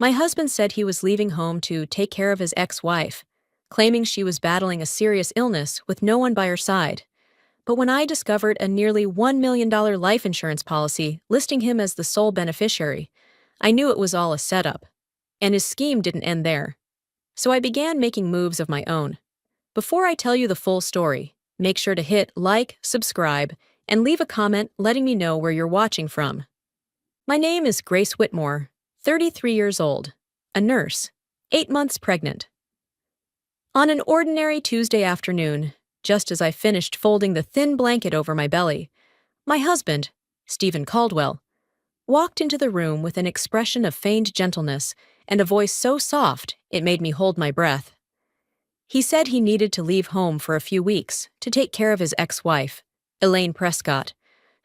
My husband said he was leaving home to take care of his ex-wife, claiming she was battling a serious illness with no one by her side. But when I discovered a nearly $1 million life insurance policy listing him as the sole beneficiary, I knew it was all a setup. And his scheme didn't end there. So I began making moves of my own. Before I tell you the full story, make sure to hit like, subscribe, and leave a comment letting me know where you're watching from. My name is Grace Whitmore, 33 years old, a nurse, 8 months pregnant. On an ordinary Tuesday afternoon, just as I finished folding the thin blanket over my belly, my husband, Stephen Caldwell, walked into the room with an expression of feigned gentleness and a voice so soft it made me hold my breath. He said he needed to leave home for a few weeks to take care of his ex-wife, Elaine Prescott,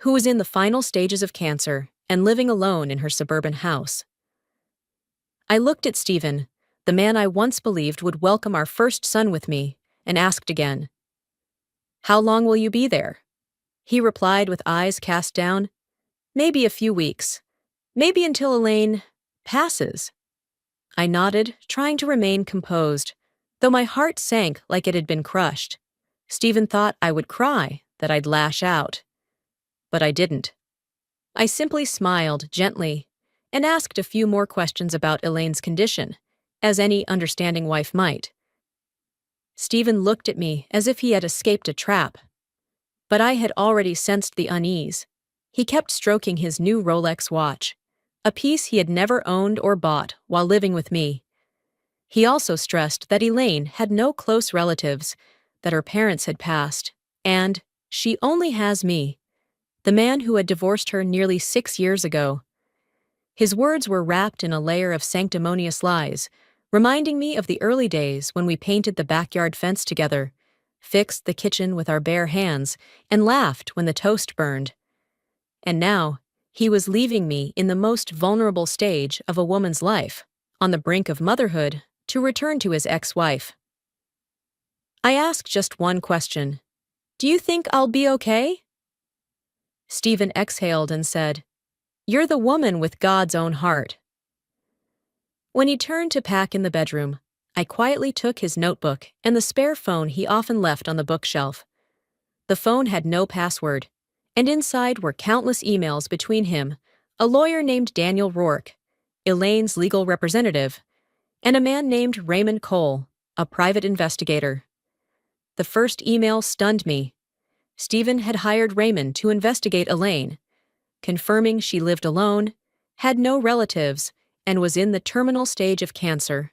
who was in the final stages of cancer and living alone in her suburban house. I looked at Stephen, the man I once believed would welcome our first son with me, and asked again, "How long will you be there?" He replied with eyes cast down, "Maybe a few weeks. Maybe until Elaine passes." I nodded, trying to remain composed, though my heart sank like it had been crushed. Stephen thought I would cry, that I'd lash out. But I didn't. I simply smiled gently and asked a few more questions about Elaine's condition, as any understanding wife might. Stephen looked at me as if he had escaped a trap. But I had already sensed the unease. He kept stroking his new Rolex watch, a piece he had never owned or bought while living with me. He also stressed that Elaine had no close relatives, that her parents had passed, and she only has me, the man who had divorced her nearly 6 years ago. His words were wrapped in a layer of sanctimonious lies, reminding me of the early days when we painted the backyard fence together, fixed the kitchen with our bare hands, and laughed when the toast burned. And now, he was leaving me in the most vulnerable stage of a woman's life, on the brink of motherhood, to return to his ex-wife. I asked just one question. "Do you think I'll be okay?" Stephen exhaled and said, "You're the woman with God's own heart." When he turned to pack in the bedroom, I quietly took his notebook and the spare phone he often left on the bookshelf. The phone had no password, and inside were countless emails between him, a lawyer named Daniel Rourke, Elaine's legal representative, and a man named Raymond Cole, a private investigator. The first email stunned me. Stephen had hired Raymond to investigate Elaine, confirming she lived alone, had no relatives, and was in the terminal stage of cancer.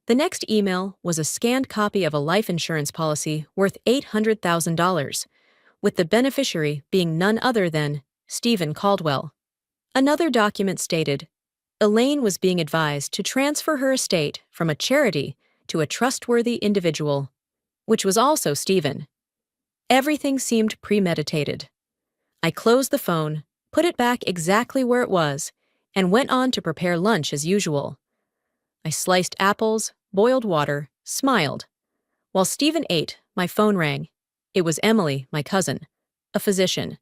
The next email was a scanned copy of a life insurance policy worth $800,000, with the beneficiary being none other than Stephen Caldwell. Another document stated, Elaine was being advised to transfer her estate from a charity to a trustworthy individual, which was also Stephen. Everything seemed premeditated. I closed the phone, put it back exactly where it was, and went on to prepare lunch as usual. I sliced apples, boiled water, smiled. While Stephen ate, my phone rang. It was Emily, my cousin, a physician.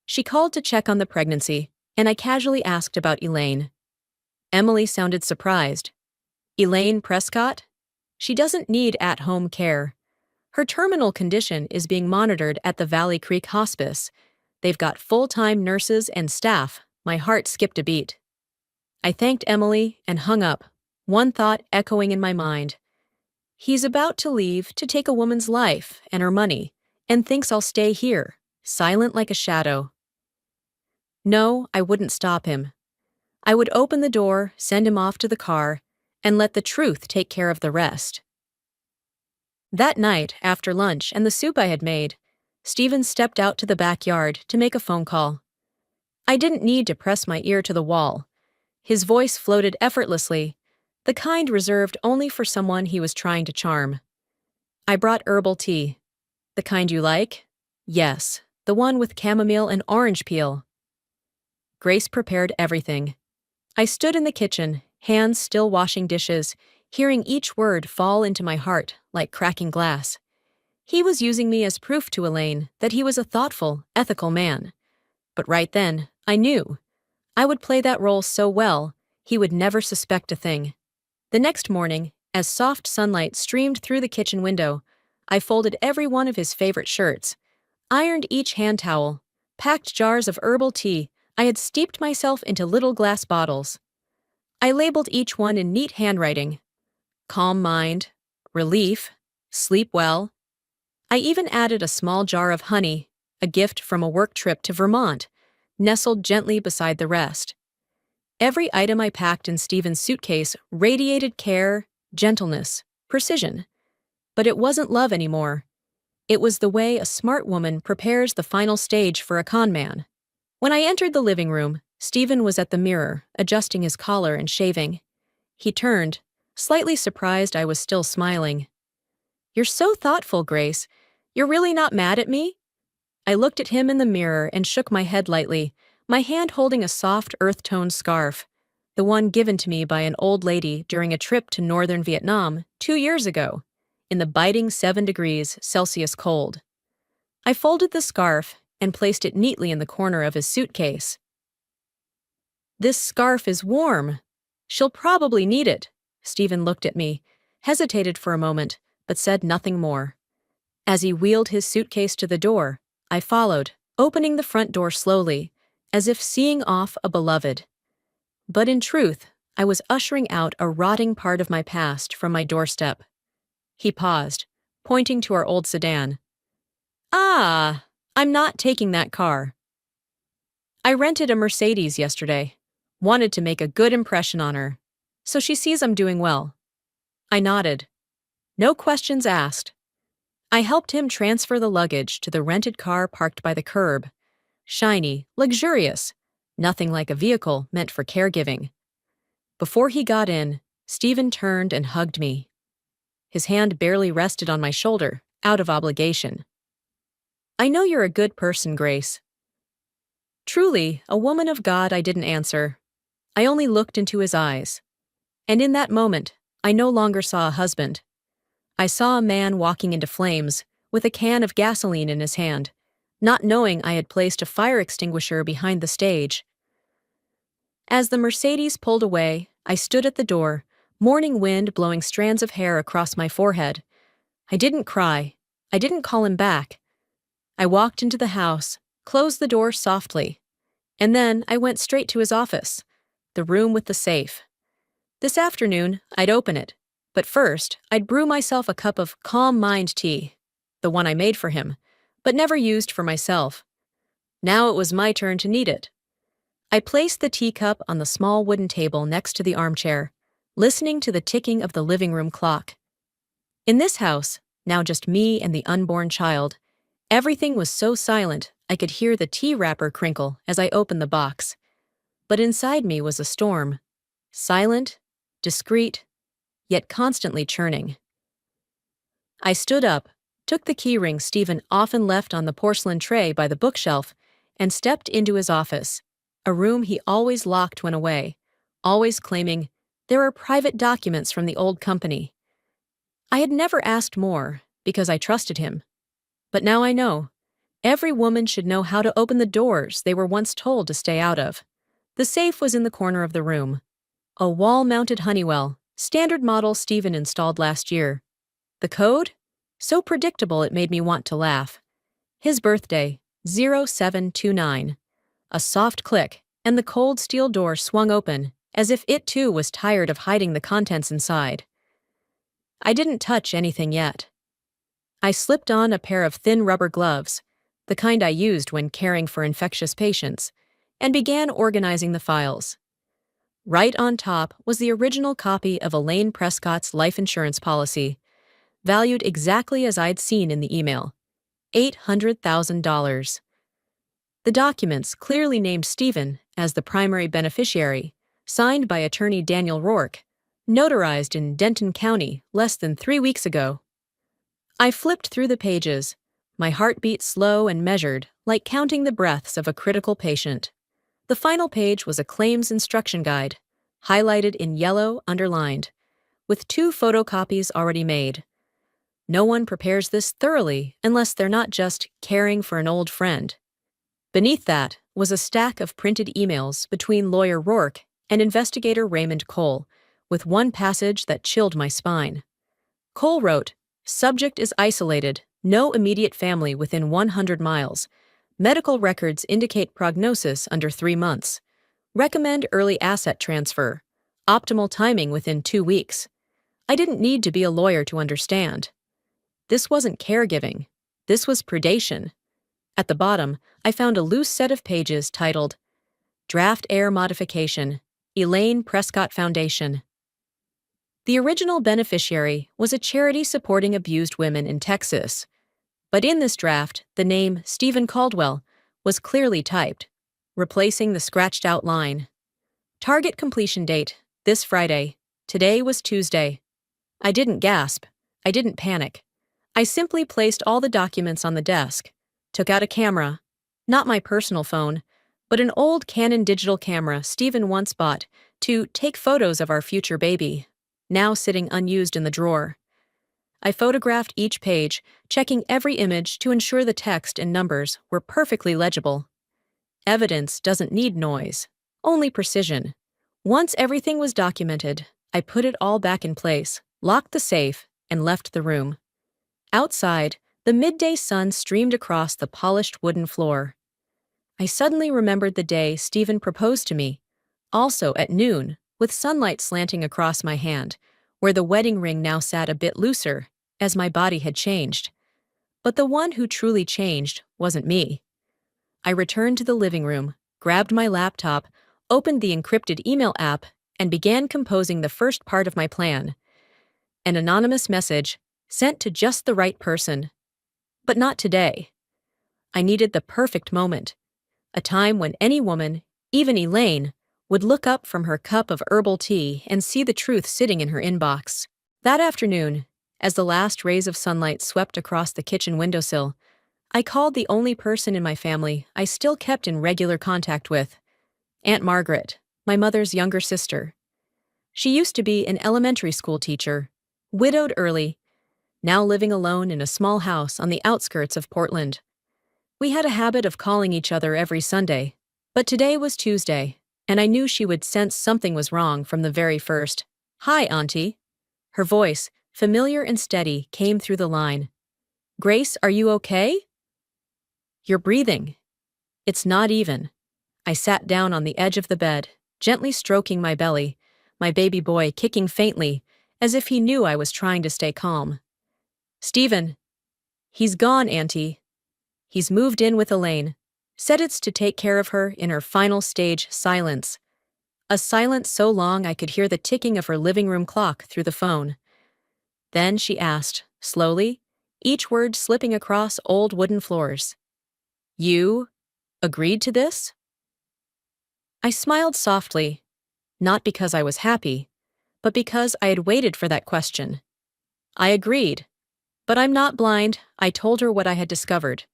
She called to check on the pregnancy, and I casually asked about Elaine. Emily sounded surprised. "Elaine Prescott? She doesn't need at-home care. Her terminal condition is being monitored at the Valley Creek Hospice. They've got full-time nurses and staff." My heart skipped a beat. I thanked Emily and hung up, one thought echoing in my mind. He's about to leave to take a woman's life and her money, and thinks I'll stay here, silent like a shadow. No, I wouldn't stop him. I would open the door, send him off to the car, and let the truth take care of the rest. That night, after lunch and the soup I had made, Stephen stepped out to the backyard to make a phone call. I didn't need to press my ear to the wall. His voice floated effortlessly, the kind reserved only for someone he was trying to charm. I brought herbal tea. "The kind you like?" "Yes, the one with chamomile and orange peel." Grace prepared everything. I stood in the kitchen, hands still washing dishes, hearing each word fall into my heart like cracking glass. He was using me as proof to Elaine that he was a thoughtful, ethical man. But right then, I knew. I would play that role so well, He would never suspect a thing. The next morning, as soft sunlight streamed through the kitchen window, I folded every one of his favorite shirts, ironed each hand towel, packed jars of herbal tea I had steeped myself into little glass bottles. I labeled each one in neat handwriting: calm mind, relief, sleep well. I even added a small jar of honey, a gift from a work trip to Vermont, nestled gently beside the rest. Every item I packed in Stephen's suitcase radiated care, gentleness, precision. But it wasn't love anymore. It was the way a smart woman prepares the final stage for a con man. When I entered the living room, Stephen was at the mirror, adjusting his collar and shaving. He turned, slightly surprised I was still smiling. "You're so thoughtful, Grace. You're really not mad at me?" I looked at him in the mirror and shook my head lightly, my hand holding a soft earth-toned scarf, the one given to me by an old lady during a trip to northern Vietnam 2 years ago, in the biting 7 degrees Celsius cold. I folded the scarf and placed it neatly in the corner of his suitcase. "This scarf is warm. She'll probably need it." Stephen looked at me, hesitated for a moment, but said nothing more. As he wheeled his suitcase to the door, I followed, opening the front door slowly, as if seeing off a beloved. But in truth, I was ushering out a rotting part of my past from my doorstep. He paused, pointing to our old sedan. "Ah, I'm not taking that car. I rented a Mercedes yesterday. Wanted to make a good impression on her, so she sees I'm doing well." I nodded. No questions asked. I helped him transfer the luggage to the rented car parked by the curb. Shiny, luxurious, nothing like a vehicle meant for caregiving. Before he got in, Stephen turned and hugged me. His hand barely rested on my shoulder, out of obligation. "I know you're a good person, Grace." Truly, a woman of God, I didn't answer. I only looked into his eyes. And in that moment, I no longer saw a husband. I saw a man walking into flames, with a can of gasoline in his hand, not knowing I had placed a fire extinguisher behind the stage. As the Mercedes pulled away, I stood at the door, morning wind blowing strands of hair across my forehead. I didn't cry. I didn't call him back. I walked into the house, closed the door softly, and then I went straight to his office, the room with the safe. This afternoon, I'd open it, but first, I'd brew myself a cup of calm mind tea, the one I made for him, but never used for myself. Now it was my turn to need it. I placed the teacup on the small wooden table next to the armchair, listening to the ticking of the living room clock. In this house, now just me and the unborn child, everything was so silent I could hear the tea wrapper crinkle as I opened the box. But inside me was a storm, silent, discreet, yet constantly churning. I stood up, took the keyring Stephen often left on the porcelain tray by the bookshelf, and stepped into his office, a room he always locked when away, always claiming, "There are private documents from the old company." I had never asked more, because I trusted him. But now I know. Every woman should know how to open the doors they were once told to stay out of. The safe was in the corner of the room. A wall-mounted Honeywell, standard model Stephen installed last year. The code? So predictable it made me want to laugh. His birthday, 0729. A soft click, and the cold steel door swung open, as if it too was tired of hiding the contents inside. I didn't touch anything yet. I slipped on a pair of thin rubber gloves, the kind I used when caring for infectious patients, and began organizing the files. Right on top was the original copy of Elaine Prescott's life insurance policy, valued exactly as I'd seen in the email, $800,000. The documents clearly named Stephen as the primary beneficiary, signed by attorney Daniel Rourke, notarized in Denton County less than 3 weeks ago. I flipped through the pages, my heartbeat slow and measured, like counting the breaths of a critical patient. The final page was a claims instruction guide, highlighted in yellow, underlined, with 2 photocopies already made. No one prepares this thoroughly unless they're not just caring for an old friend. Beneath that was a stack of printed emails between lawyer Rourke and investigator Raymond Cole, with one passage that chilled my spine. Cole wrote, "Subject is isolated, no immediate family within 100 miles. Medical records indicate prognosis under 3 months. Recommend early asset transfer. Optimal timing within 2 weeks." I didn't need to be a lawyer to understand. This wasn't caregiving. This was predation. At the bottom, I found a loose set of pages titled, Draft Heir Modification, Elaine Prescott Foundation. The original beneficiary was a charity supporting abused women in Texas. But in this draft, the name Stephen Caldwell was clearly typed, replacing the scratched-out line. Target completion date, this Friday. Today was Tuesday. I didn't gasp. I didn't panic. I simply placed all the documents on the desk, took out a camera, not my personal phone, but an old Canon digital camera Stephen once bought to take photos of our future baby, now sitting unused in the drawer. I photographed each page, checking every image to ensure the text and numbers were perfectly legible. Evidence doesn't need noise, only precision. Once everything was documented, I put it all back in place, locked the safe, and left the room. Outside, the midday sun streamed across the polished wooden floor. I suddenly remembered the day Stephen proposed to me, also at noon, with sunlight slanting across my hand, where the wedding ring now sat a bit looser, as my body had changed. But the one who truly changed wasn't me. I returned to the living room, grabbed my laptop, opened the encrypted email app, and began composing the first part of my plan. An anonymous message, sent to just the right person. But not today. I needed the perfect moment, a time when any woman, even Elaine, would look up from her cup of herbal tea and see the truth sitting in her inbox. That afternoon, as the last rays of sunlight swept across the kitchen windowsill, I called the only person in my family I still kept in regular contact with, Aunt Margaret, my mother's younger sister. She used to be an elementary school teacher, widowed early, now living alone in a small house on the outskirts of Portland. We had a habit of calling each other every Sunday, but today was Tuesday, and I knew she would sense something was wrong from the very first. "Hi, Auntie." Her voice, familiar and steady, came through the line. "Grace, are you okay?" "You're breathing." "It's not even." I sat down on the edge of the bed, gently stroking my belly, my baby boy kicking faintly, as if he knew I was trying to stay calm. "Stephen. He's gone, Auntie. He's moved in with Elaine. Said it's to take care of her in her final stage silence." A silence so long I could hear the ticking of her living room clock through the phone. Then she asked, slowly, each word slipping across old wooden floors. "You agreed to this?" I smiled softly, not because I was happy, but because I had waited for that question. "I agreed. But I'm not blind," I told her what I had discovered.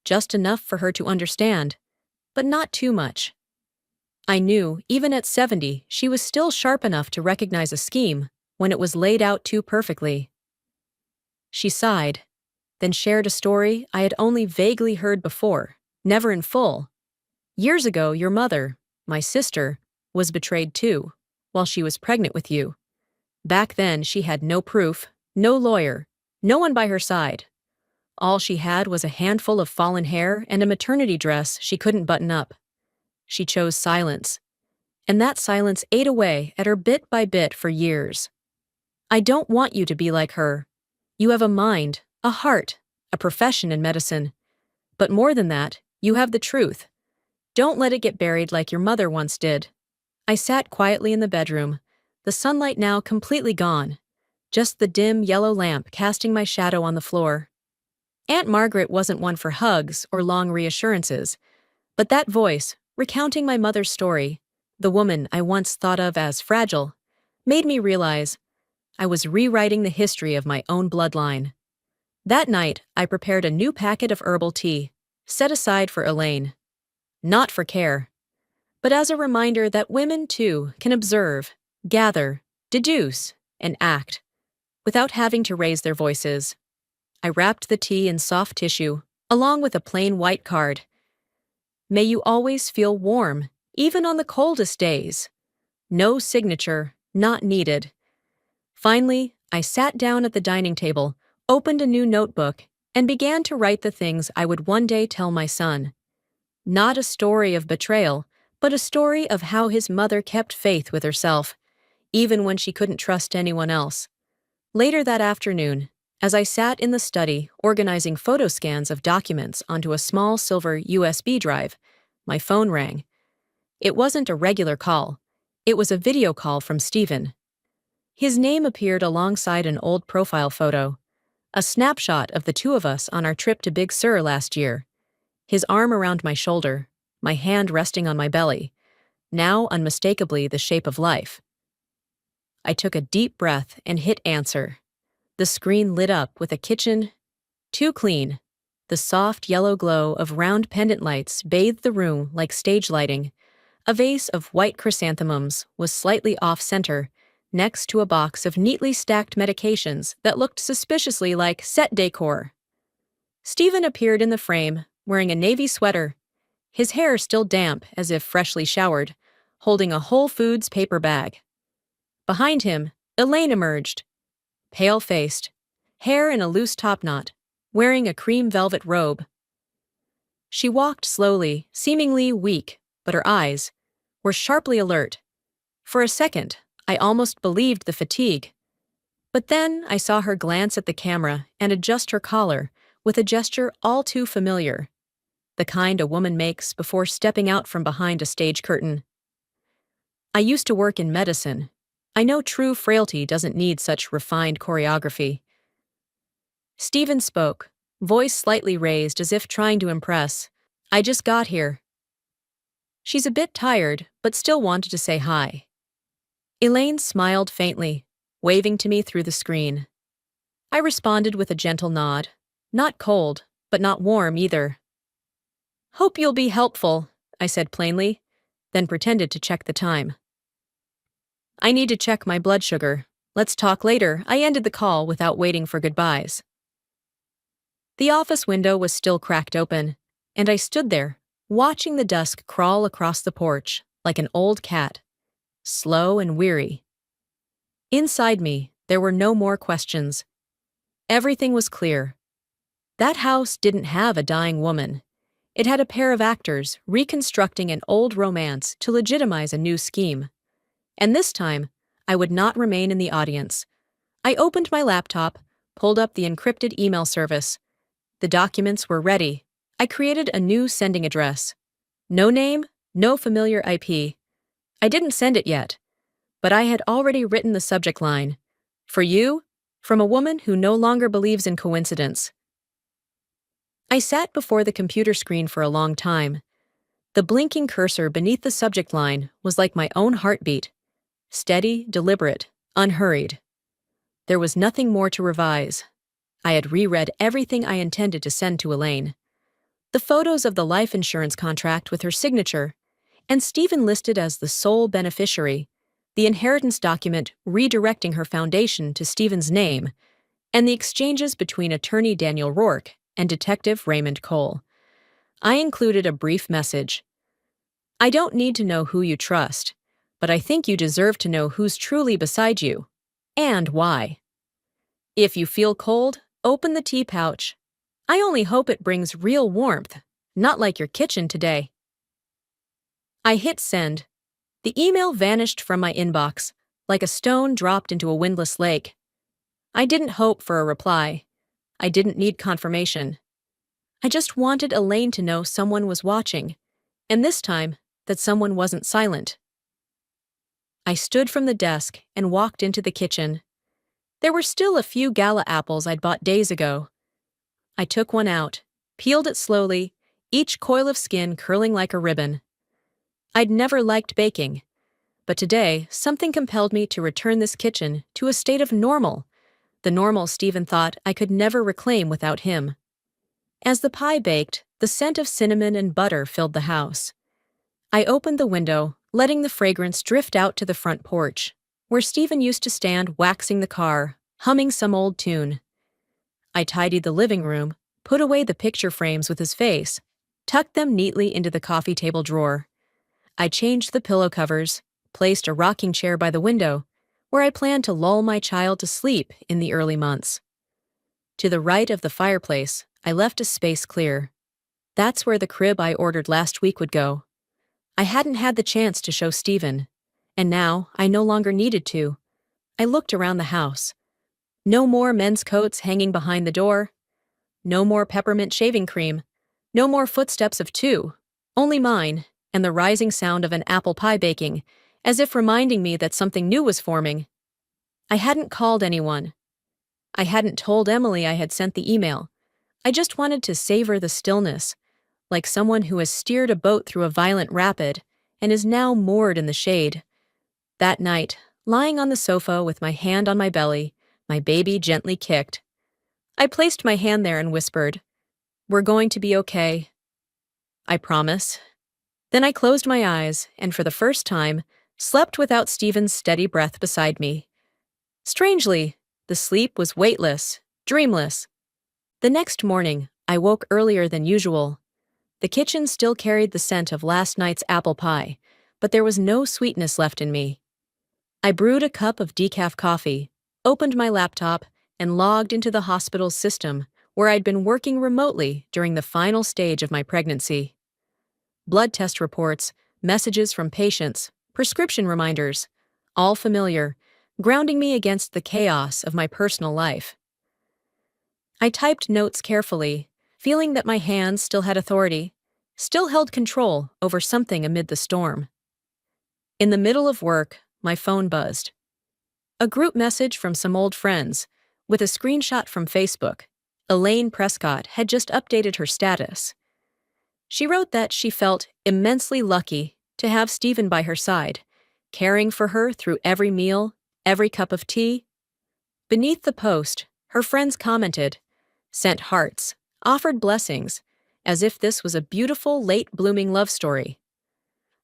Just enough for her to understand, but not too much. I knew, even at 70, she was still sharp enough to recognize a scheme when it was laid out too perfectly. She sighed, then shared a story I had only vaguely heard before, never in full. "Years ago, your mother, my sister, was betrayed too, while she was pregnant with you. Back then, she had no proof, no lawyer, no one by her side. All she had was a handful of fallen hair and a maternity dress she couldn't button up. She chose silence, and that silence ate away at her bit by bit for years. I don't want you to be like her. You have a mind, a heart, a profession in medicine. But more than that, you have the truth. Don't let it get buried like your mother once did." I sat quietly in the bedroom, the sunlight now completely gone, just the dim yellow lamp casting my shadow on the floor. Aunt Margaret wasn't one for hugs or long reassurances, but that voice, recounting my mother's story, the woman I once thought of as fragile, made me realize I was rewriting the history of my own bloodline. That night, I prepared a new packet of herbal tea, set aside for Elaine. Not for care, but as a reminder that women, too, can observe, gather, deduce, and act, without having to raise their voices. I wrapped the tea in soft tissue, along with a plain white card. "May you always feel warm, even on the coldest days." No signature, not needed. Finally, I sat down at the dining table, opened a new notebook, and began to write the things I would one day tell my son. Not a story of betrayal, but a story of how his mother kept faith with herself, even when she couldn't trust anyone else. Later that afternoon, as I sat in the study organizing photo scans of documents onto a small silver USB drive, my phone rang. It wasn't a regular call. It was a video call from Stephen. His name appeared alongside an old profile photo, a snapshot of the two of us on our trip to Big Sur last year. His arm around my shoulder, my hand resting on my belly, now unmistakably the shape of life. I took a deep breath and hit answer. The screen lit up with a kitchen, too clean. The soft yellow glow of round pendant lights bathed the room like stage lighting. A vase of white chrysanthemums was slightly off-center, next to a box of neatly stacked medications that looked suspiciously like set decor. Stephen appeared in the frame, wearing a navy sweater, his hair still damp as if freshly showered, holding a Whole Foods paper bag. Behind him, Elaine emerged, pale-faced, hair in a loose topknot, wearing a cream velvet robe. She walked slowly, seemingly weak, but her eyes were sharply alert. For a second, I almost believed the fatigue. But then I saw her glance at the camera and adjust her collar with a gesture all too familiar, the kind a woman makes before stepping out from behind a stage curtain. I used to work in medicine. I know true frailty doesn't need such refined choreography. Stephen spoke, voice slightly raised as if trying to impress. I just got here. She's a bit tired, but still wanted to say hi. Elaine smiled faintly, waving to me through the screen. I responded with a gentle nod, not cold, but not warm either. Hope you'll be helpful, I said plainly, then pretended to check the time. I need to check my blood sugar. Let's talk later. I ended the call without waiting for goodbyes. The office window was still cracked open, and I stood there, watching the dusk crawl across the porch like an old cat, slow and weary. Inside me, there were no more questions. Everything was clear. That house didn't have a dying woman. It had a pair of actors reconstructing an old romance to legitimize a new scheme. And this time, I would not remain in the audience. I opened my laptop, pulled up the encrypted email service. The documents were ready. I created a new sending address. No name, no familiar IP. I didn't send it yet, but I had already written the subject line. For you, from a woman who no longer believes in coincidence. I sat before the computer screen for a long time. The blinking cursor beneath the subject line was like my own heartbeat. Steady, deliberate, unhurried. There was nothing more to revise. I had reread everything I intended to send to Elaine. The photos of the life insurance contract with her signature, and Stephen listed as the sole beneficiary, the inheritance document redirecting her foundation to Stephen's name, and the exchanges between attorney Daniel Rourke and Detective Raymond Cole. I included a brief message. I don't need to know who you trust, but I think you deserve to know who's truly beside you, and why. If you feel cold, open the tea pouch. I only hope it brings real warmth, not like your kitchen today. I hit send. The email vanished from my inbox, like a stone dropped into a windless lake. I didn't hope for a reply. I didn't need confirmation. I just wanted Elaine to know someone was watching, and this time, that someone wasn't silent. I stood from the desk and walked into the kitchen. There were still a few gala apples I'd bought days ago. I took one out, peeled it slowly, each coil of skin curling like a ribbon. I'd never liked baking, but today something compelled me to return this kitchen to a state of normal, the normal Stephen thought I could never reclaim without him. As the pie baked, the scent of cinnamon and butter filled the house. I opened the window, letting the fragrance drift out to the front porch, where Stephen used to stand waxing the car, humming some old tune. I tidied the living room, put away the picture frames with his face, tucked them neatly into the coffee table drawer. I changed the pillow covers, placed a rocking chair by the window, where I planned to lull my child to sleep in the early months. To the right of the fireplace, I left a space clear. That's where the crib I ordered last week would go. I hadn't had the chance to show Stephen, and now I no longer needed to. I looked around the house. No more men's coats hanging behind the door. No more peppermint shaving cream. No more footsteps of two. Only mine, and the rising sound of an apple pie baking, as if reminding me that something new was forming. I hadn't called anyone. I hadn't told Emily I had sent the email. I just wanted to savor the stillness, like someone who has steered a boat through a violent rapid and is now moored in the shade. That night, lying on the sofa with my hand on my belly, my baby gently kicked. I placed my hand there and whispered, "We're going to be okay. I promise." Then I closed my eyes and for the first time, slept without Stephen's steady breath beside me. Strangely, the sleep was weightless, dreamless. The next morning, I woke earlier than usual. The kitchen still carried the scent of last night's apple pie, but there was no sweetness left in me. I brewed a cup of decaf coffee, opened my laptop, and logged into the hospital's system, where I'd been working remotely during the final stage of my pregnancy. Blood test reports, messages from patients, prescription reminders, all familiar, grounding me against the chaos of my personal life. I typed notes carefully, feeling that my hands still had authority, still held control over something amid the storm. In the middle of work, my phone buzzed. A group message from some old friends, with a screenshot from Facebook. Elaine Prescott had just updated her status. She wrote that she felt immensely lucky to have Stephen by her side, caring for her through every meal, every cup of tea. Beneath the post, her friends commented, sent hearts, offered blessings, as if this was a beautiful, late-blooming love story.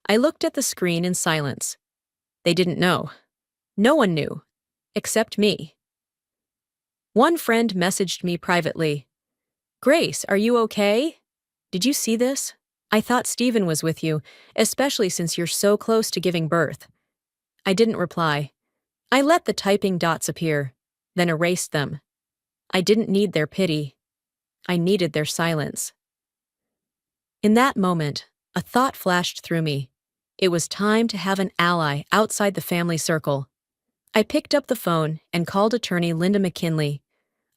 I looked at the screen in silence. They didn't know. No one knew, except me. One friend messaged me privately. "Grace, are you okay? Did you see this? I thought Stephen was with you, especially since you're so close to giving birth." I didn't reply. I let the typing dots appear, then erased them. I didn't need their pity. I needed their silence. In that moment, a thought flashed through me. It was time to have an ally outside the family circle. I picked up the phone and called attorney Linda McKinley,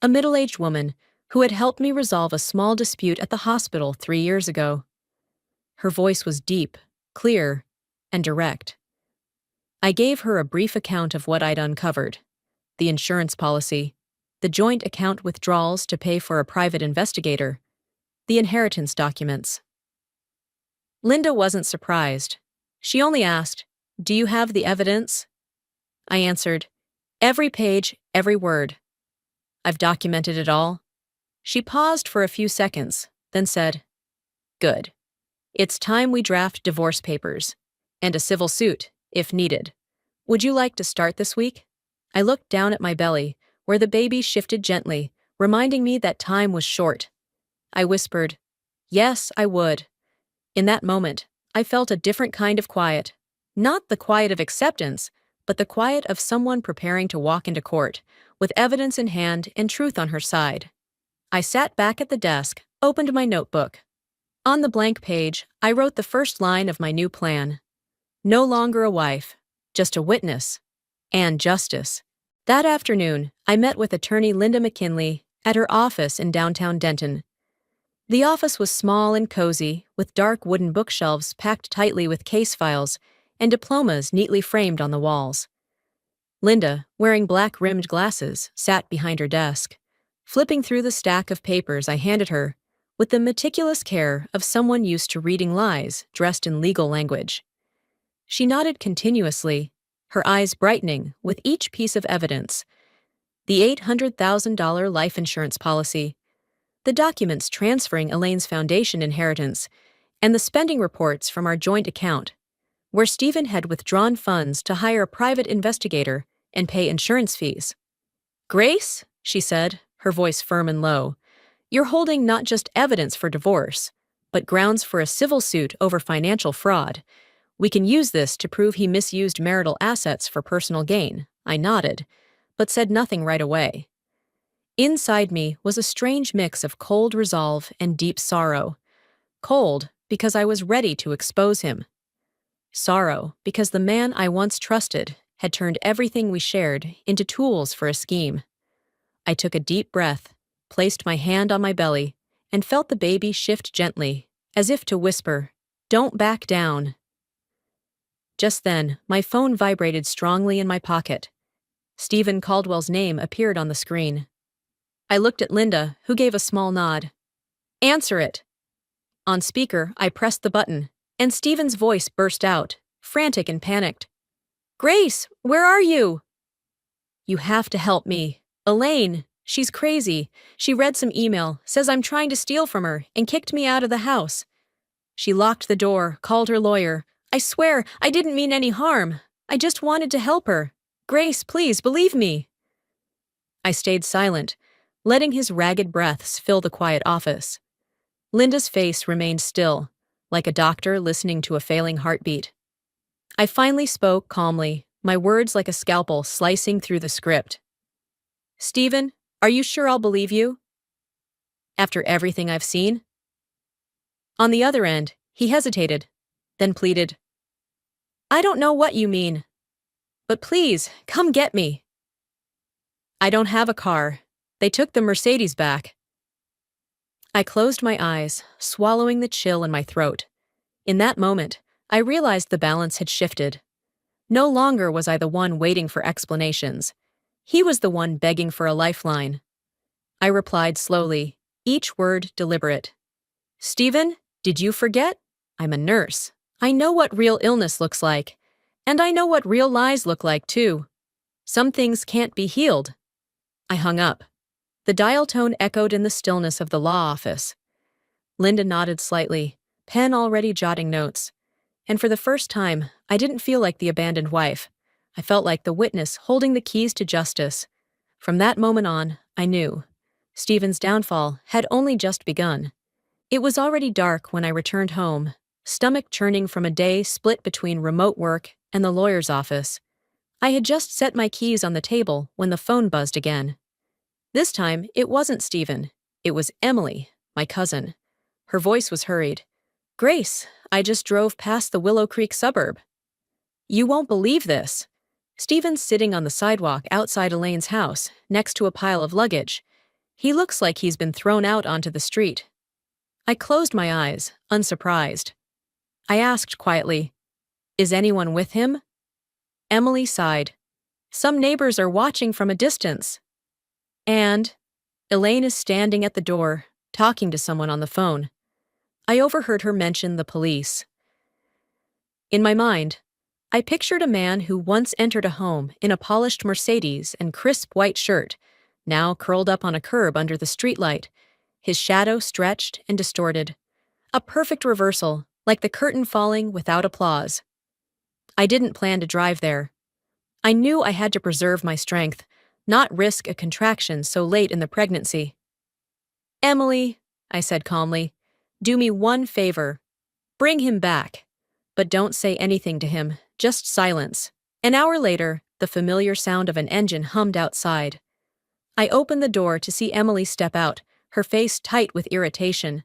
a middle-aged woman who had helped me resolve a small dispute at the hospital 3 years ago. Her voice was deep, clear, and direct. I gave her a brief account of what I'd uncovered: the insurance policy, the joint account withdrawals to pay for a private investigator, the inheritance documents. Linda wasn't surprised. She only asked, "Do you have the evidence?" I answered, "Every page, every word. I've documented it all." She paused for a few seconds, then said, "Good. It's time we draft divorce papers, and a civil suit, if needed. Would you like to start this week?" I looked down at my belly, where the baby shifted gently, reminding me that time was short. I whispered, "Yes, I would." In that moment, I felt a different kind of quiet. Not the quiet of acceptance, but the quiet of someone preparing to walk into court, with evidence in hand and truth on her side. I sat back at the desk, opened my notebook. On the blank page, I wrote the first line of my new plan. No longer a wife, just a witness. And justice. That afternoon, I met with attorney Linda McKinley at her office in downtown Denton. The office was small and cozy, with dark wooden bookshelves packed tightly with case files and diplomas neatly framed on the walls. Linda, wearing black-rimmed glasses, sat behind her desk, flipping through the stack of papers I handed her, with the meticulous care of someone used to reading lies dressed in legal language. She nodded continuously, her eyes brightening with each piece of evidence: the $800,000 life insurance policy, the documents transferring Elaine's foundation inheritance, and the spending reports from our joint account, where Stephen had withdrawn funds to hire a private investigator and pay insurance fees. "Grace," she said, her voice firm and low, "you're holding not just evidence for divorce, but grounds for a civil suit over financial fraud. We can use this to prove he misused marital assets for personal gain. I nodded, but said nothing right away. Inside me was a strange mix of cold resolve and deep sorrow. Cold, because I was ready to expose him. Sorrow, because the man I once trusted had turned everything we shared into tools for a scheme. I took a deep breath, placed my hand on my belly, and felt the baby shift gently, as if to whisper, "Don't back down." Just then, my phone vibrated strongly in my pocket. Stephen Caldwell's name appeared on the screen. I looked at Linda, who gave a small nod. "Answer it." On speaker, I pressed the button, and Stephen's voice burst out, frantic and panicked. "Grace, where are you?" "You have to help me. Elaine, she's crazy. She read some email, says I'm trying to steal from her, and kicked me out of the house. She locked the door, called her lawyer. I swear, I didn't mean any harm. I just wanted to help her. Grace, please, believe me." I stayed silent, letting his ragged breaths fill the quiet office. Linda's face remained still, like a doctor listening to a failing heartbeat. I finally spoke calmly, my words like a scalpel slicing through the script. "Stephen, are you sure I'll believe you? After everything I've seen?" On the other end, he hesitated, then pleaded, "I don't know what you mean. But please, come get me." "I don't have a car. They took the Mercedes back." I closed my eyes, swallowing the chill in my throat. In that moment, I realized the balance had shifted. No longer was I the one waiting for explanations. He was the one begging for a lifeline. I replied slowly, each word deliberate. "Stephen, did you forget? I'm a nurse. I know what real illness looks like. And I know what real lies look like, too. Some things can't be healed." I hung up. The dial tone echoed in the stillness of the law office. Linda nodded slightly, pen already jotting notes. And for the first time, I didn't feel like the abandoned wife. I felt like the witness holding the keys to justice. From that moment on, I knew. Stephen's downfall had only just begun. It was already dark when I returned home, stomach churning from a day split between remote work and the lawyer's office. I had just set my keys on the table when the phone buzzed again. This time, it wasn't Stephen. It was Emily, my cousin. Her voice was hurried. "Grace, I just drove past the Willow Creek suburb. You won't believe this. Stephen's sitting on the sidewalk outside Elaine's house, next to a pile of luggage. He looks like he's been thrown out onto the street." I closed my eyes, unsurprised. I asked quietly, "Is anyone with him?" Emily sighed. "Some neighbors are watching from a distance." And Elaine is standing at the door, talking to someone on the phone. I overheard her mention the police. In my mind, I pictured a man who once entered a home in a polished Mercedes and crisp white shirt, now curled up on a curb under the streetlight, his shadow stretched and distorted. A perfect reversal, like the curtain falling without applause. I didn't plan to drive there. I knew I had to preserve my strength, not risk a contraction so late in the pregnancy. "Emily," I said calmly, "do me one favor. Bring him back. But don't say anything to him, just silence." An hour later, the familiar sound of an engine hummed outside. I opened the door to see Emily step out, her face tight with irritation.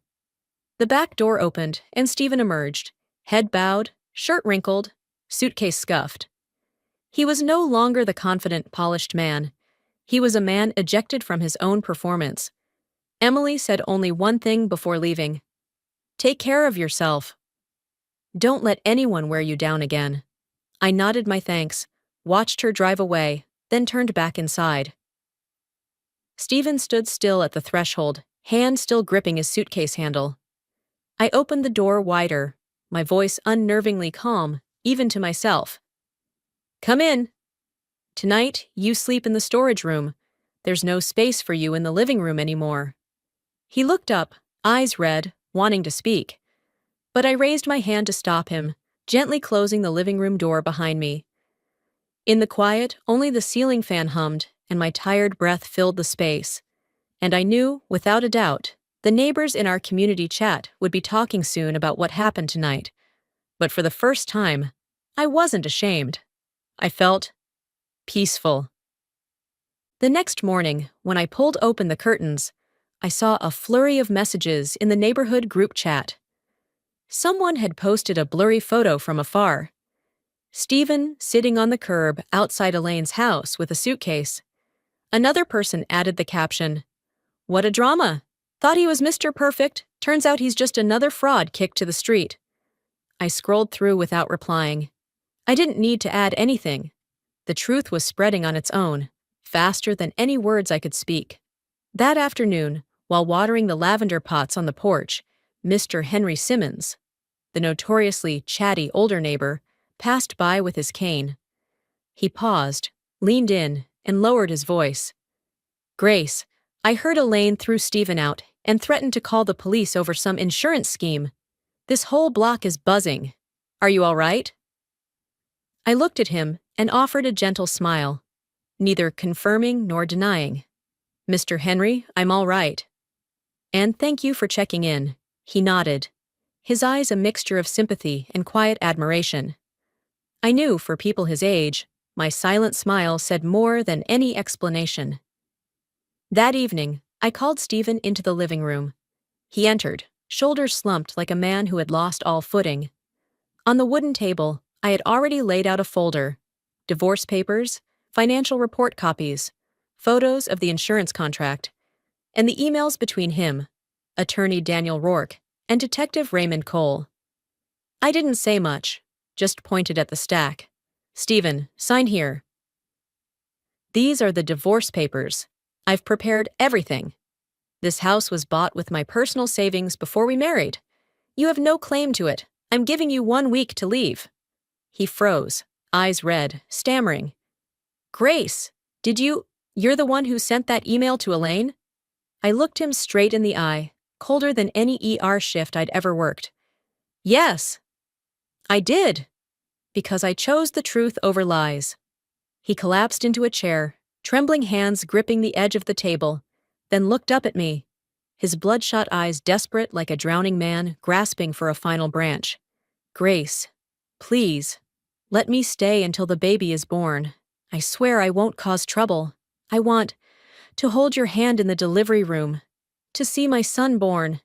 The back door opened, and Stephen emerged, head bowed, shirt wrinkled, suitcase scuffed. He was no longer the confident, polished man. He was a man ejected from his own performance. Emily said only one thing before leaving. "Take care of yourself. Don't let anyone wear you down again." I nodded my thanks, watched her drive away, then turned back inside. Stephen stood still at the threshold, hand still gripping his suitcase handle. I opened the door wider, my voice unnervingly calm, even to myself. "Come in. Tonight, you sleep in the storage room. There's no space for you in the living room anymore." He looked up, eyes red, wanting to speak. But I raised my hand to stop him, gently closing the living room door behind me. In the quiet, only the ceiling fan hummed, and my tired breath filled the space. And I knew, without a doubt, the neighbors in our community chat would be talking soon about what happened tonight. But for the first time, I wasn't ashamed. I felt peaceful. The next morning, when I pulled open the curtains, I saw a flurry of messages in the neighborhood group chat. Someone had posted a blurry photo from afar. Stephen sitting on the curb outside Elaine's house with a suitcase. Another person added the caption, "What a drama! Thought he was Mr. Perfect, turns out he's just another fraud kicked to the street." I scrolled through without replying. I didn't need to add anything. The truth was spreading on its own, faster than any words I could speak. That afternoon, while watering the lavender pots on the porch, Mr. Henry Simmons, the notoriously chatty older neighbor, passed by with his cane. He paused, leaned in, and lowered his voice. "Grace, I heard Elaine threw Stephen out and threatened to call the police over some insurance scheme. This whole block is buzzing. Are you all right?" I looked at him and offered a gentle smile, neither confirming nor denying. "Mr. Henry, I'm all right." "And thank you for checking in," he nodded, his eyes a mixture of sympathy and quiet admiration. I knew for people his age, my silent smile said more than any explanation. That evening, I called Stephen into the living room. He entered, shoulders slumped like a man who had lost all footing. On the wooden table, I had already laid out a folder: divorce papers, financial report copies, photos of the insurance contract, and the emails between him, attorney Daniel Rourke, and Detective Raymond Cole. I didn't say much, just pointed at the stack. "Stephen, sign here." "These are the divorce papers. I've prepared everything. This house was bought with my personal savings before we married. You have no claim to it. I'm giving you 1 week to leave." He froze, eyes red, stammering. "Grace, you're the one who sent that email to Elaine?" I looked him straight in the eye, colder than any ER shift I'd ever worked. "Yes, I did, because I chose the truth over lies." He collapsed into a chair, trembling hands gripping the edge of the table, then looked up at me, his bloodshot eyes desperate like a drowning man grasping for a final branch. "Grace, please, let me stay until the baby is born. I swear I won't cause trouble. I want to hold your hand in the delivery room, to see my son born."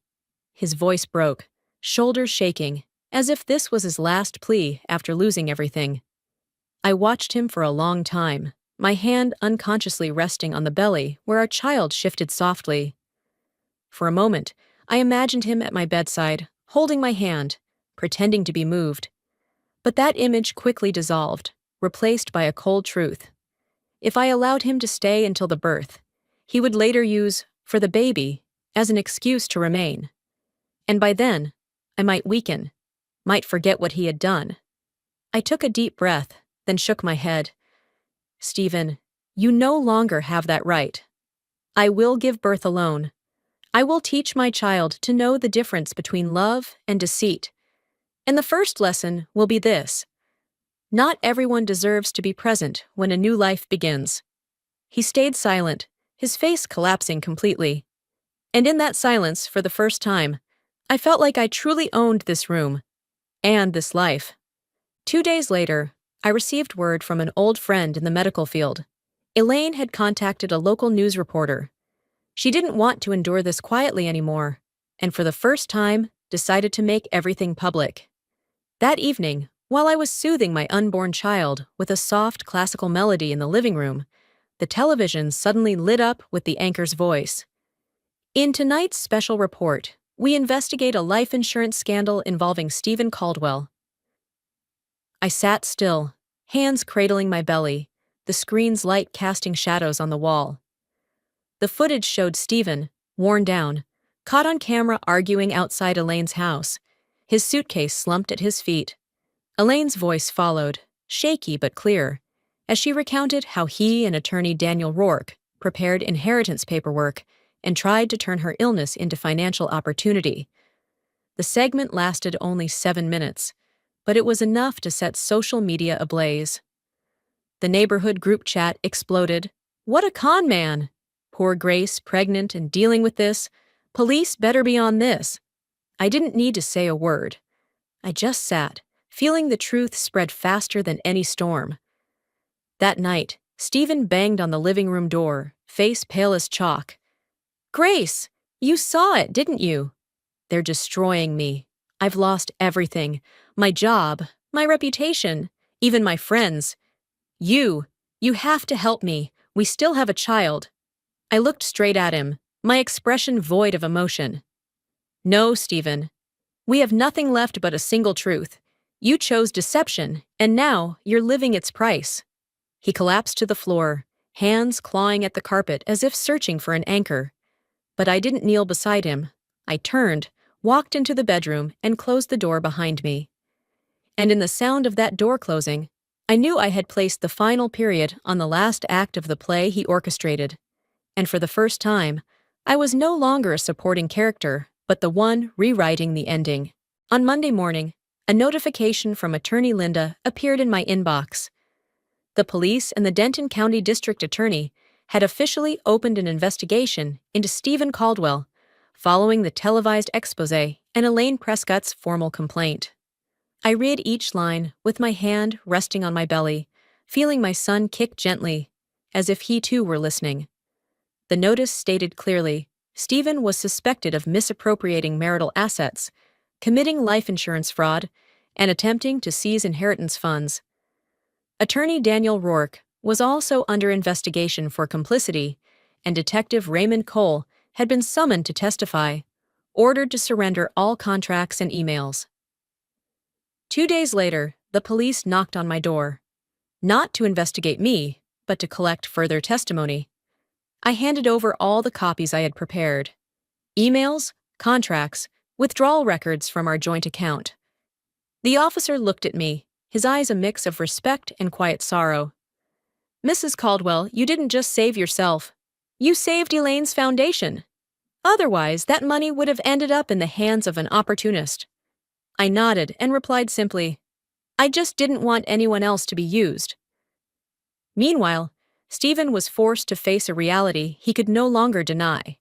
His voice broke, shoulders shaking, as if this was his last plea after losing everything. I watched him for a long time, my hand unconsciously resting on the belly where our child shifted softly. For a moment, I imagined him at my bedside, holding my hand, pretending to be moved. But that image quickly dissolved, replaced by a cold truth. If I allowed him to stay until the birth, he would later use "for the baby" as an excuse to remain. And by then, I might weaken, might forget what he had done. I took a deep breath, then shook my head. "Stephen, you no longer have that right. I will give birth alone. I will teach my child to know the difference between love and deceit. And the first lesson will be this: not everyone deserves to be present when a new life begins." He stayed silent, his face collapsing completely. And in that silence, for the first time, I felt like I truly owned this room and this life. 2 days later, I received word from an old friend in the medical field. Elaine had contacted a local news reporter. She didn't want to endure this quietly anymore, and for the first time, decided to make everything public. That evening, while I was soothing my unborn child with a soft classical melody in the living room, the television suddenly lit up with the anchor's voice. "In tonight's special report, we investigate a life insurance scandal involving Stephen Caldwell." I sat still, hands cradling my belly, the screen's light casting shadows on the wall. The footage showed Stephen, worn down, caught on camera arguing outside Elaine's house, his suitcase slumped at his feet. Elaine's voice followed, shaky but clear, as she recounted how he and attorney Daniel Rourke prepared inheritance paperwork and tried to turn her illness into financial opportunity. The segment lasted only 7 minutes, but it was enough to set social media ablaze. The neighborhood group chat exploded. "What a con man! Poor Grace, pregnant and dealing with this. Police better be on this." I didn't need to say a word. I just sat, feeling the truth spread faster than any storm. That night, Stephen banged on the living room door, face pale as chalk. "Grace, you saw it, didn't you? They're destroying me. I've lost everything. My job, my reputation, even my friends. You have to help me. We still have a child." I looked straight at him, my expression void of emotion. "No, Stephen. We have nothing left but a single truth. You chose deception, and now you're living its price." He collapsed to the floor, hands clawing at the carpet as if searching for an anchor. But I didn't kneel beside him. I turned, walked into the bedroom, and closed the door behind me. And in the sound of that door closing, I knew I had placed the final period on the last act of the play he orchestrated. And for the first time, I was no longer a supporting character, but the one rewriting the ending. On Monday morning, a notification from Attorney Linda appeared in my inbox. The police and the Denton County District Attorney had officially opened an investigation into Stephen Caldwell, following the televised exposé and Elaine Prescott's formal complaint. I read each line with my hand resting on my belly, feeling my son kick gently, as if he too were listening. The notice stated clearly, Stephen was suspected of misappropriating marital assets, committing life insurance fraud, and attempting to seize inheritance funds. Attorney Daniel Rourke was also under investigation for complicity, and Detective Raymond Cole had been summoned to testify, ordered to surrender all contracts and emails. 2 days later, the police knocked on my door. Not to investigate me, but to collect further testimony. I handed over all the copies I had prepared. Emails, contracts, withdrawal records from our joint account. The officer looked at me, his eyes a mix of respect and quiet sorrow. "Mrs. Caldwell, you didn't just save yourself. You saved Elaine's foundation. Otherwise, that money would have ended up in the hands of an opportunist." I nodded and replied simply, "I just didn't want anyone else to be used." Meanwhile, Stephen was forced to face a reality he could no longer deny.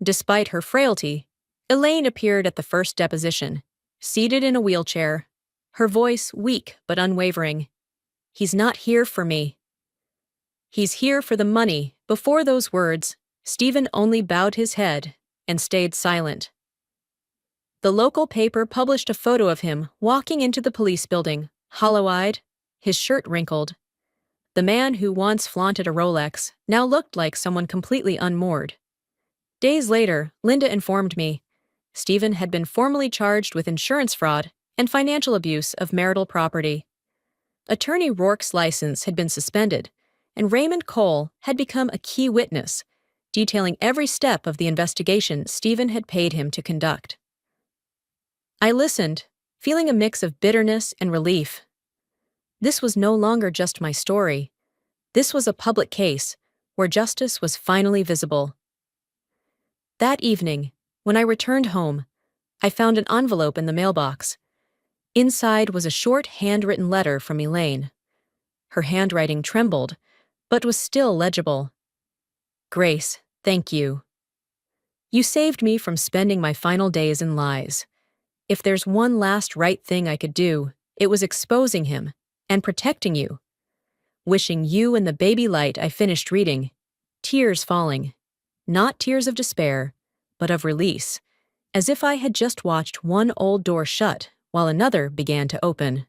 Despite her frailty, Elaine appeared at the first deposition, seated in a wheelchair, her voice weak but unwavering. "He's not here for me. He's here for the money." Before those words, Stephen only bowed his head and stayed silent. The local paper published a photo of him walking into the police building, hollow-eyed, his shirt wrinkled. The man who once flaunted a Rolex now looked like someone completely unmoored. Days later, Linda informed me Stephen had been formally charged with insurance fraud and financial abuse of marital property. Attorney Rourke's license had been suspended, and Raymond Cole had become a key witness, detailing every step of the investigation Stephen had paid him to conduct. I listened, feeling a mix of bitterness and relief. This was no longer just my story. This was a public case, where justice was finally visible. That evening, when I returned home, I found an envelope in the mailbox. Inside was a short handwritten letter from Elaine. Her handwriting trembled, but was still legible. "Grace, thank you. You saved me from spending my final days in lies. If there's one last right thing I could do, it was exposing him and protecting you. Wishing you and the baby light I finished reading, tears falling, not tears of despair, but of release, as if I had just watched one old door shut while another began to open."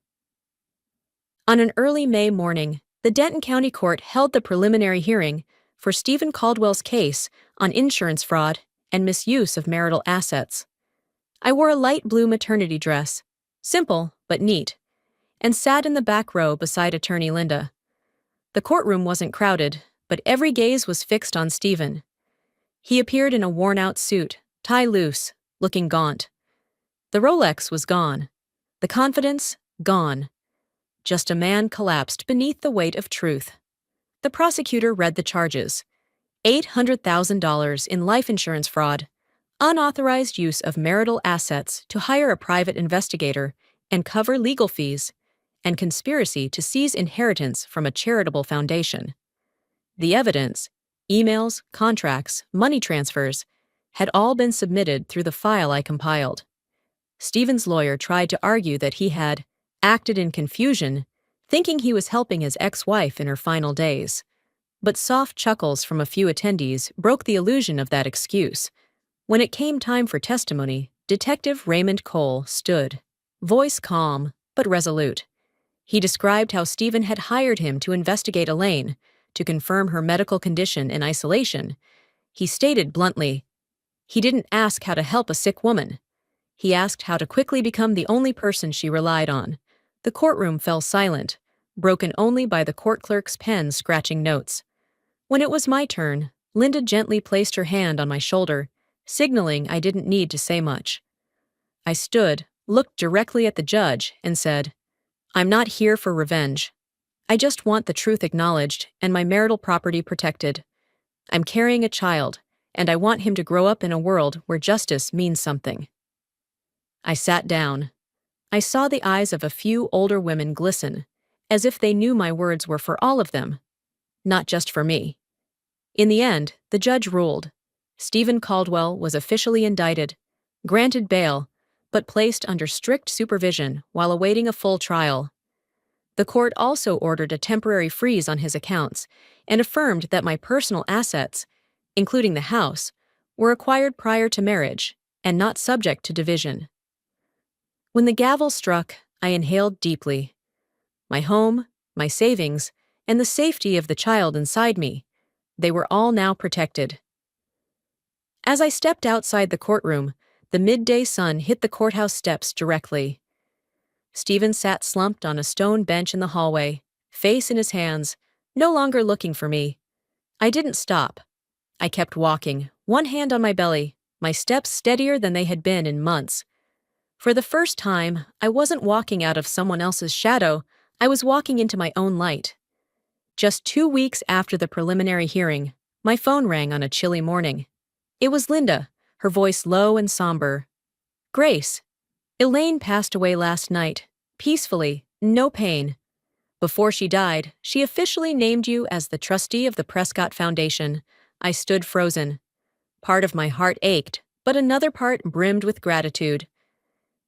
On an early May morning, the Denton County Court held the preliminary hearing for Stephen Caldwell's case on insurance fraud and misuse of marital assets. I wore a light blue maternity dress, simple but neat, and sat in the back row beside Attorney Linda. The courtroom wasn't crowded, but every gaze was fixed on Stephen. He appeared in a worn-out suit, tie loose, looking gaunt. The Rolex was gone. The confidence, gone. Just a man collapsed beneath the weight of truth. The prosecutor read the charges. $800,000 in life insurance fraud, unauthorized use of marital assets to hire a private investigator and cover legal fees, and conspiracy to seize inheritance from a charitable foundation. The evidence, emails, contracts, money transfers, had all been submitted through the file I compiled. Stephen's lawyer tried to argue that he had acted in confusion, thinking he was helping his ex-wife in her final days. But soft chuckles from a few attendees broke the illusion of that excuse. When it came time for testimony, Detective Raymond Cole stood, voice calm but resolute. He described how Stephen had hired him to investigate Elaine, to confirm her medical condition in isolation. He stated bluntly, he didn't ask how to help a sick woman. He asked how to quickly become the only person she relied on. The courtroom fell silent, broken only by the court clerk's pen scratching notes. When it was my turn, Linda gently placed her hand on my shoulder, signaling I didn't need to say much. I stood, looked directly at the judge, and said, I'm not here for revenge. I just want the truth acknowledged and my marital property protected. I'm carrying a child, and I want him to grow up in a world where justice means something. I sat down. I saw the eyes of a few older women glisten, as if they knew my words were for all of them, not just for me. In the end, the judge ruled. Stephen Caldwell was officially indicted, granted bail, but placed under strict supervision while awaiting a full trial. The court also ordered a temporary freeze on his accounts and affirmed that my personal assets, including the house, were acquired prior to marriage and not subject to division. When the gavel struck, I inhaled deeply. My home, my savings, and the safety of the child inside me, they were all now protected. As I stepped outside the courtroom, the midday sun hit the courthouse steps directly. Stephen sat slumped on a stone bench in the hallway, face in his hands, no longer looking for me. I didn't stop. I kept walking, one hand on my belly, my steps steadier than they had been in months. For the first time, I wasn't walking out of someone else's shadow, I was walking into my own light. Just 2 weeks after the preliminary hearing, my phone rang on a chilly morning. It was Linda, her voice low and somber. Grace, Elaine passed away last night, peacefully, no pain. Before she died, she officially named you as the trustee of the Prescott Foundation. I stood frozen. Part of my heart ached, but another part brimmed with gratitude.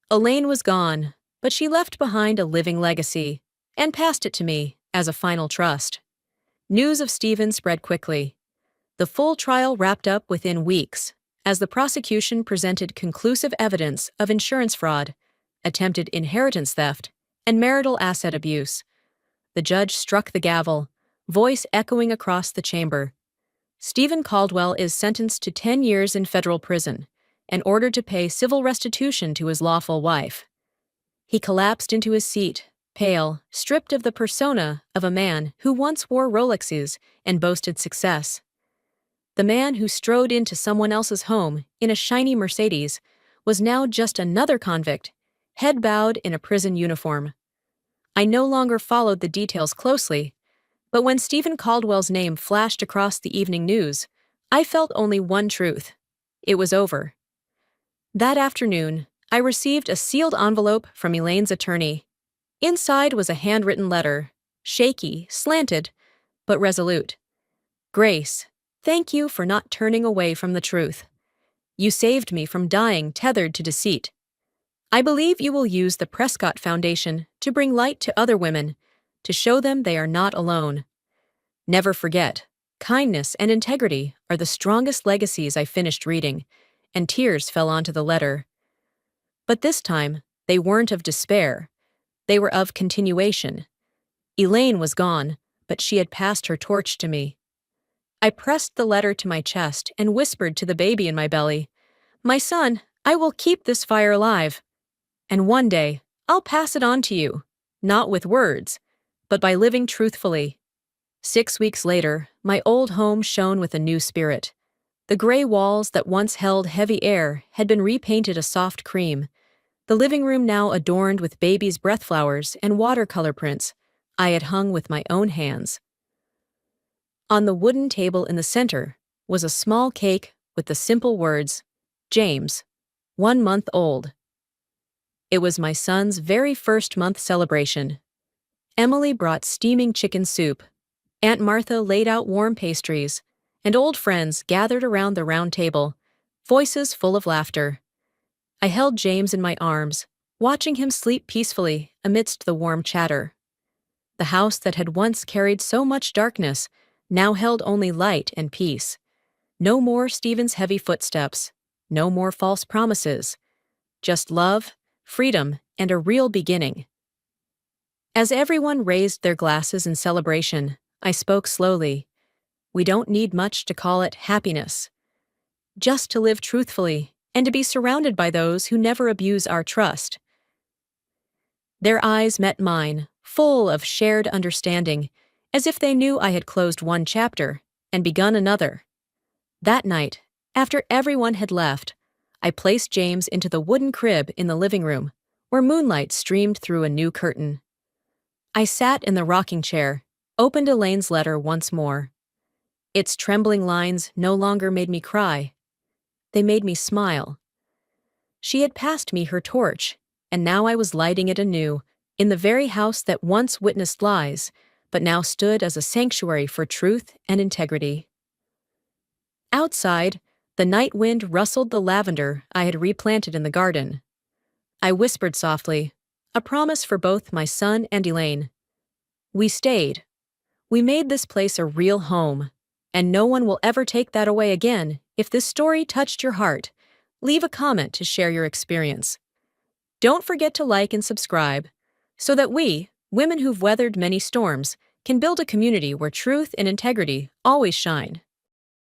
Elaine was gone, but she left behind a living legacy, and passed it to me as a final trust. News of Stephen spread quickly. The full trial wrapped up within weeks, as the prosecution presented conclusive evidence of insurance fraud, attempted inheritance theft, and marital asset abuse. The judge struck the gavel, voice echoing across the chamber. Stephen Caldwell is sentenced to 10 years in federal prison and ordered to pay civil restitution to his lawful wife. He collapsed into his seat, pale, stripped of the persona of a man who once wore Rolexes and boasted success. The man who strode into someone else's home in a shiny Mercedes was now just another convict, head bowed in a prison uniform. I no longer followed the details closely, but when Stephen Caldwell's name flashed across the evening news, I felt only one truth. It was over. That afternoon, I received a sealed envelope from Elaine's attorney. Inside was a handwritten letter, shaky, slanted, but resolute. Grace, thank you for not turning away from the truth. You saved me from dying tethered to deceit. I believe you will use the Prescott Foundation to bring light to other women, to show them they are not alone. Never forget, kindness and integrity are the strongest legacies I finished reading, and tears fell onto the letter. But this time, they weren't of despair. They were of continuation. Elaine was gone, but she had passed her torch to me. I pressed the letter to my chest and whispered to the baby in my belly, My son, I will keep this fire alive. And one day, I'll pass it on to you, not with words, but by living truthfully. 6 weeks later, my old home shone with a new spirit. The gray walls that once held heavy air had been repainted a soft cream. The living room now adorned with baby's breath flowers and watercolor prints I had hung with my own hands. On the wooden table in the center was a small cake with the simple words, James, 1 month old. It was my son's very first month celebration. Emily brought steaming chicken soup. Aunt Martha laid out warm pastries, and old friends gathered around the round table, voices full of laughter. I held James in my arms, watching him sleep peacefully amidst the warm chatter. The house that had once carried so much darkness now held only light and peace. No more Stephen's heavy footsteps, no more false promises, just love, freedom, and a real beginning. As everyone raised their glasses in celebration, I spoke slowly. We don't need much to call it happiness. Just to live truthfully and to be surrounded by those who never abuse our trust. Their eyes met mine, full of shared understanding, as if they knew I had closed one chapter and begun another. That night, after everyone had left, I placed James into the wooden crib in the living room, where moonlight streamed through a new curtain. I sat in the rocking chair, opened Elaine's letter once more. Its trembling lines no longer made me cry. They made me smile. She had passed me her torch, and now I was lighting it anew, in the very house that once witnessed lies, but now stood as a sanctuary for truth and integrity. Outside, the night wind rustled the lavender I had replanted in the garden. I whispered softly, a promise for both my son and Elaine. We stayed. We made this place a real home, and no one will ever take that away again. If this story touched your heart, leave a comment to share your experience. Don't forget to like and subscribe, so that we, women who've weathered many storms, can build a community where truth and integrity always shine.